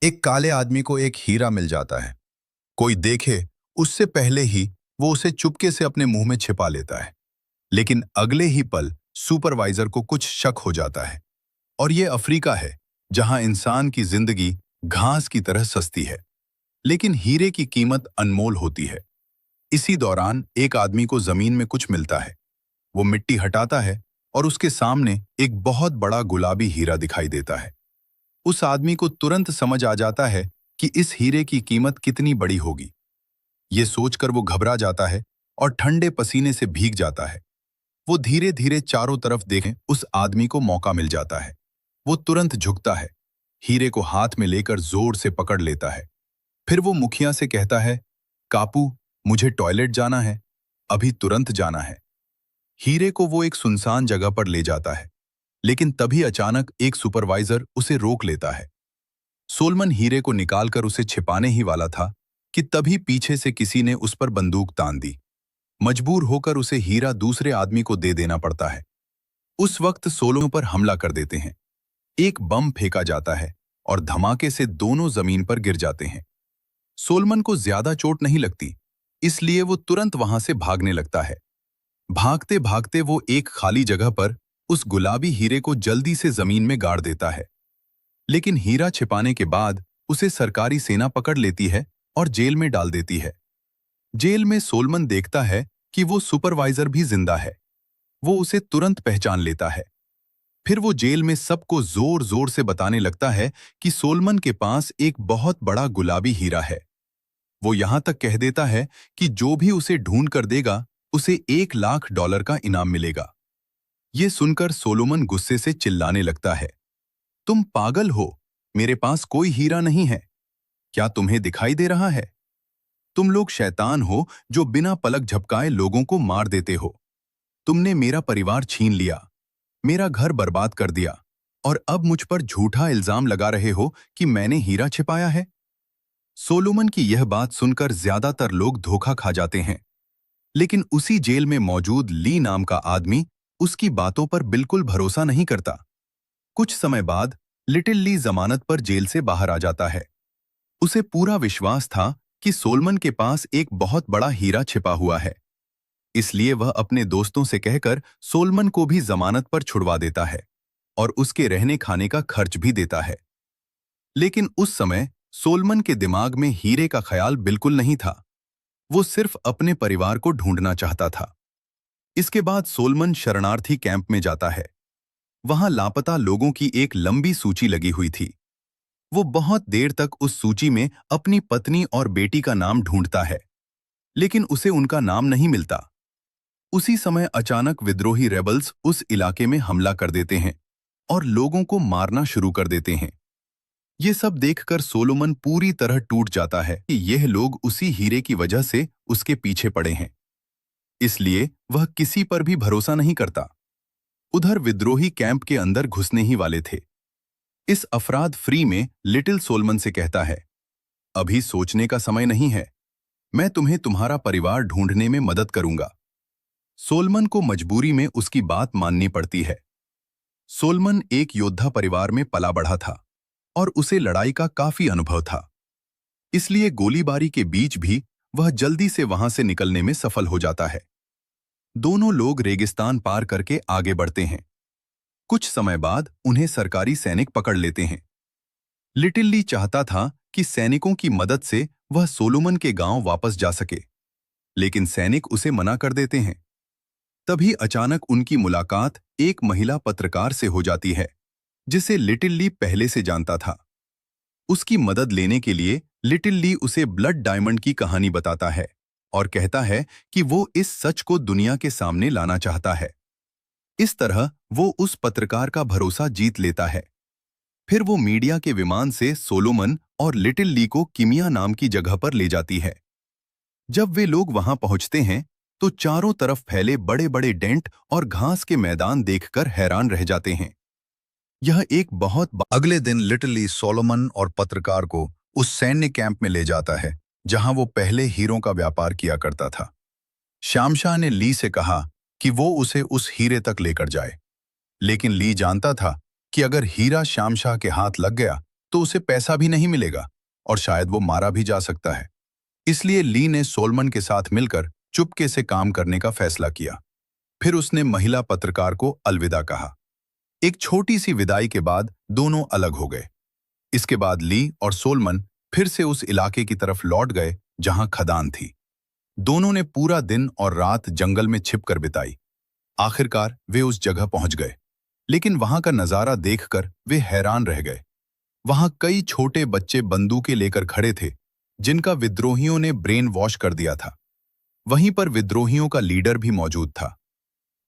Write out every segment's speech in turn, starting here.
एक काले आदमी को एक हीरा मिल जाता है। कोई देखे उससे पहले ही वो उसे चुपके से अपने मुंह में छिपा लेता है। लेकिन अगले ही पल सुपरवाइजर को कुछ शक हो जाता है। और ये अफ्रीका है, जहां इंसान की जिंदगी घास की तरह सस्ती है, लेकिन हीरे की कीमत अनमोल होती है। इसी दौरान एक आदमी को जमीन में कुछ मिलता है। वो मिट्टी हटाता है और उसके सामने एक बहुत बड़ा गुलाबी हीरा दिखाई देता है। उस आदमी को तुरंत समझ आ जाता है कि इस हीरे की कीमत कितनी बड़ी होगी। ये सोचकर वो घबरा जाता है और ठंडे पसीने से भीग जाता है। वो धीरे धीरे चारों तरफ देखें, उस आदमी को मौका मिल जाता है। वो तुरंत झुकता है, हीरे को हाथ में लेकर जोर से पकड़ लेता है। फिर वो मुखिया से कहता है, कापू, मुझे टॉयलेट जाना है, अभी तुरंत जाना है। हीरे को वो एक सुनसान जगह पर ले जाता है, लेकिन तभी अचानक एक सुपरवाइजर उसे रोक लेता है। सोलमन हीरे को निकालकर उसे छिपाने ही वाला था कि तभी पीछे से किसी ने उस पर बंदूक तान दी। मजबूर होकर उसे हीरा दूसरे आदमी को दे देना पड़ता है। उस वक्त सोलोमन पर हमला कर देते हैं। एक बम फेंका जाता है और धमाके से दोनों जमीन पर गिर जाते हैं। सोलमन को ज्यादा चोट नहीं लगती, इसलिए वो तुरंत वहां से भागने लगता है। भागते भागते वो एक खाली जगह पर उस गुलाबी हीरे को जल्दी से जमीन में गाड़ देता है। लेकिन हीरा छिपाने के बाद उसे सरकारी सेना पकड़ लेती है और जेल में डाल देती है। जेल में सोलमन देखता है कि वो सुपरवाइजर भी जिंदा है। वो उसे तुरंत पहचान लेता है। फिर वो जेल में सबको जोर जोर से बताने लगता है कि सोलमन के पास एक बहुत बड़ा गुलाबी हीरा है। वो यहां तक कह देता है कि जो भी उसे ढूंढ कर देगा, उसे $1,00,000 का इनाम मिलेगा। ये सुनकर सोलोमन गुस्से से चिल्लाने लगता है, तुम पागल हो, मेरे पास कोई हीरा नहीं है। क्या तुम्हें दिखाई दे रहा है? तुम लोग शैतान हो जो बिना पलक झपकाए लोगों को मार देते हो। तुमने मेरा परिवार छीन लिया, मेरा घर बर्बाद कर दिया, और अब मुझ पर झूठा इल्जाम लगा रहे हो कि मैंने हीरा छिपाया है। सोलोमन की यह बात सुनकर ज्यादातर लोग धोखा खा जाते हैं, लेकिन उसी जेल में मौजूद ली नाम का आदमी उसकी बातों पर बिल्कुल भरोसा नहीं करता। कुछ समय बाद लिटिल ली जमानत पर जेल से बाहर आ जाता है। उसे पूरा विश्वास था कि सोलमन के पास एक बहुत बड़ा हीरा छिपा हुआ है, इसलिए वह अपने दोस्तों से कहकर सोलमन को भी जमानत पर छुड़वा देता है और उसके रहने खाने का खर्च भी देता है। लेकिन उस समय सोलमन के दिमाग में हीरे का ख्याल बिल्कुल नहीं था। वो सिर्फ अपने परिवार को ढूंढना चाहता था। इसके बाद सोलमन शरणार्थी कैंप में जाता है। वहां लापता लोगों की एक लंबी सूची लगी हुई थी। वो बहुत देर तक उस सूची में अपनी पत्नी और बेटी का नाम ढूंढता है, लेकिन उसे उनका नाम नहीं मिलता। उसी समय अचानक विद्रोही रेबल्स उस इलाके में हमला कर देते हैं और लोगों को मारना शुरू कर देते हैं। ये सब देखकर सोलोमन पूरी तरह टूट जाता है कि यह लोग उसी हीरे की वजह से उसके पीछे पड़े हैं, इसलिए वह किसी पर भी भरोसा नहीं करता। उधर विद्रोही कैंप के अंदर घुसने ही वाले थे। इस अफराद फ्री में लिटिल सोलमन से कहता है, अभी सोचने का समय नहीं है, मैं तुम्हें तुम्हारा परिवार ढूंढने में मदद करूंगा। सोलमन को मजबूरी में उसकी बात माननी पड़ती है। सोलमन एक योद्धा परिवार में पला बढ़ा था और उसे लड़ाई का काफी अनुभव था, इसलिए गोलीबारी के बीच भी वह जल्दी से वहां से निकलने में सफल हो जाता है। दोनों लोग रेगिस्तान पार करके आगे बढ़ते हैं। कुछ समय बाद उन्हें सरकारी सैनिक पकड़ लेते हैं। लिटिल ली चाहता था कि सैनिकों की मदद से वह सोलोमन के गांव वापस जा सके, लेकिन सैनिक उसे मना कर देते हैं। तभी अचानक उनकी मुलाकात एक महिला पत्रकार से हो जाती है, जिसे लिटिल ली पहले से जानता था। उसकी मदद लेने के लिए लिटिल ली उसे ब्लड डायमंड की कहानी बताता है और कहता है कि वो इस सच को दुनिया के सामने लाना चाहता है। इस तरह वो उस पत्रकार का भरोसा जीत लेता है। फिर वो मीडिया के विमान से सोलोमन और लिटिल ली को किमिया नाम की जगह पर ले जाती है। जब वे लोग वहां पहुंचते हैं तो चारों तरफ फैले बड़े बड़े डेंट और घास के मैदान देखकर हैरान रह जाते हैं। यह एक अगले दिन लिटिल ली सोलोमन और पत्रकार को उस सैन्य कैंप में ले जाता है जहां वो पहले हीरों का व्यापार किया करता था। शामशाह ने ली से कहा कि वो उसे उस हीरे तक लेकर जाए, लेकिन ली जानता था कि अगर हीरा शामशाह के हाथ लग गया तो उसे पैसा भी नहीं मिलेगा और शायद वो मारा भी जा सकता है। इसलिए ली ने सोलमन के साथ मिलकर चुपके से काम करने का फैसला किया। फिर उसने महिला पत्रकार को अलविदा कहा। एक छोटी सी विदाई के बाद दोनों अलग हो गए। इसके बाद ली और सोलमन फिर से उस इलाके की तरफ लौट गए जहां खदान थी। दोनों ने पूरा दिन और रात जंगल में छिपकर बिताई। आखिरकार वे उस जगह पहुंच गए, लेकिन वहां का नजारा देखकर वे हैरान रह गए। वहां कई छोटे बच्चे बंदूकें लेकर खड़े थे, जिनका विद्रोहियों ने ब्रेन वॉश कर दिया था। वहीं पर विद्रोहियों का लीडर भी मौजूद था।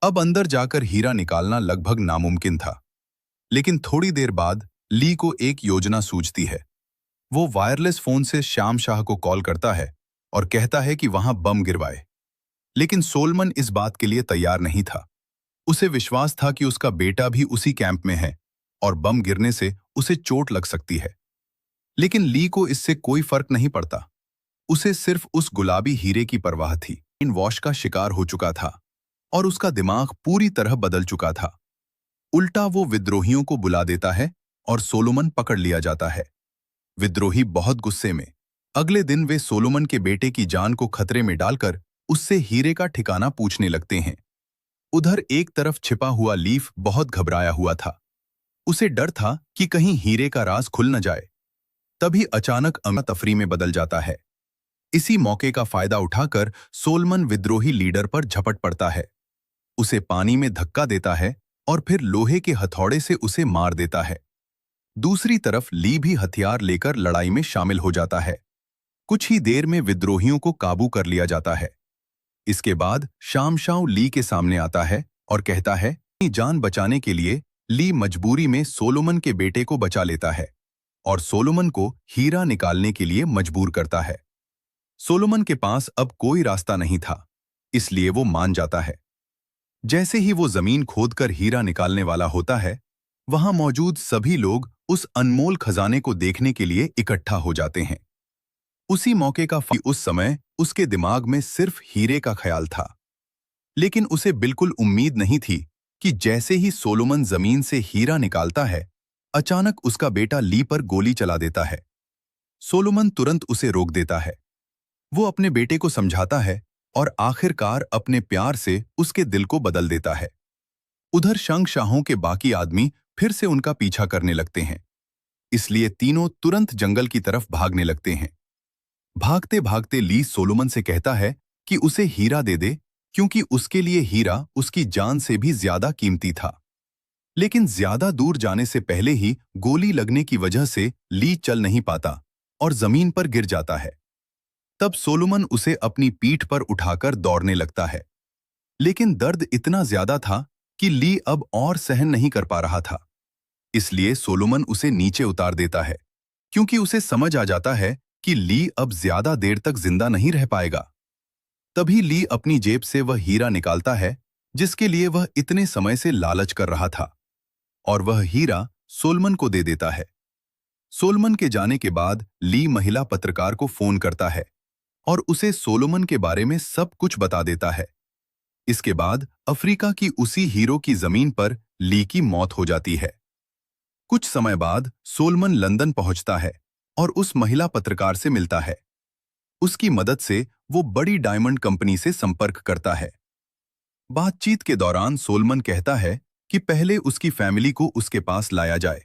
अब अंदर जाकर हीरा निकालना लगभग नामुमकिन था। लेकिन थोड़ी देर बाद ली को एक योजना सूझती है। वो वायरलेस फोन से श्याम शाह को कॉल करता है और कहता है कि वहां बम गिरवाए। लेकिन सोलमन इस बात के लिए तैयार नहीं था। उसे विश्वास था कि उसका बेटा भी उसी कैंप में है और बम गिरने से उसे चोट लग सकती है। लेकिन ली को इससे कोई फर्क नहीं पड़ता। उसे सिर्फ उस गुलाबी हीरे की परवाह थी। इन वॉश का शिकार हो चुका था और उसका दिमाग पूरी तरह बदल चुका था। उल्टा वो विद्रोहियों को बुला देता है और सोलोमन पकड़ लिया जाता है। विद्रोही बहुत गुस्से में अगले दिन वे सोलोमन के बेटे की जान को खतरे में डालकर उससे हीरे का ठिकाना पूछने लगते हैं। उधर एक तरफ छिपा हुआ लीफ बहुत घबराया हुआ था। उसे डर था कि कहीं हीरे का राज खुल न जाए। तभी अचानक तफरी में बदल जाता है। इसी मौके का फायदा उठाकर सोलमन विद्रोही लीडर पर झपट पड़ता है। उसे पानी में धक्का देता है और फिर लोहे के हथौड़े से उसे मार देता है। दूसरी तरफ ली भी हथियार लेकर लड़ाई में शामिल हो जाता है। कुछ ही देर में विद्रोहियों को काबू कर लिया जाता है। इसके बाद शाम शाह ली के सामने आता है और कहता है कि जान बचाने के लिए ली मजबूरी में सोलोमन के बेटे को बचा लेता है और सोलोमन को हीरा निकालने के लिए मजबूर करता है। सोलोमन के पास अब कोई रास्ता नहीं था, इसलिए वो मान जाता है। जैसे ही वो जमीन खोदकर हीरा निकालने वाला होता है, वहां मौजूद सभी लोग उस अनमोल खजाने को देखने के लिए इकट्ठा हो जाते हैं। उसी मौके का उस समय उसके दिमाग में सिर्फ हीरे का ख्याल था। लेकिन उसे बिल्कुल उम्मीद नहीं थी कि जैसे ही सोलोमन जमीन से हीरा निकालता है, अचानक उसका बेटा ली पर गोली चला देता है। सोलोमन तुरंत उसे रोक देता है। वो अपने बेटे को समझाता है और आखिरकार अपने प्यार से उसके दिल को बदल देता है। उधर शंखशाहों के बाकी आदमी फिर से उनका पीछा करने लगते हैं, इसलिए तीनों तुरंत जंगल की तरफ भागने लगते हैं। भागते भागते ली सोलोमन से कहता है कि उसे हीरा दे दे, क्योंकि उसके लिए हीरा उसकी जान से भी ज्यादा कीमती था। लेकिन ज्यादा दूर जाने से पहले ही गोली लगने की वजह से ली चल नहीं पाता और जमीन पर गिर जाता है। तब सोलोमन उसे अपनी पीठ पर उठाकर दौड़ने लगता है। लेकिन दर्द इतना ज्यादा था कि ली अब और सहन नहीं कर पा रहा था। इसलिए सोलोमन उसे नीचे उतार देता है, क्योंकि उसे समझ आ जाता है कि ली अब ज्यादा देर तक जिंदा नहीं रह पाएगा। तभी ली अपनी जेब से वह हीरा निकालता है जिसके लिए वह इतने समय से लालच कर रहा था, और वह हीरा सोलोमन को दे देता है। सोलोमन के जाने के बाद ली महिला पत्रकार को फोन करता है और उसे सोलोमन के बारे में सब कुछ बता देता है। इसके बाद अफ्रीका की उसी हीरो की जमीन पर ली की मौत हो जाती है। कुछ समय बाद सोलोमन लंदन पहुंचता है और उस महिला पत्रकार से मिलता है। उसकी मदद से वो बड़ी डायमंड कंपनी से संपर्क करता है। बातचीत के दौरान सोलोमन कहता है कि पहले उसकी फैमिली को उसके पास लाया जाए।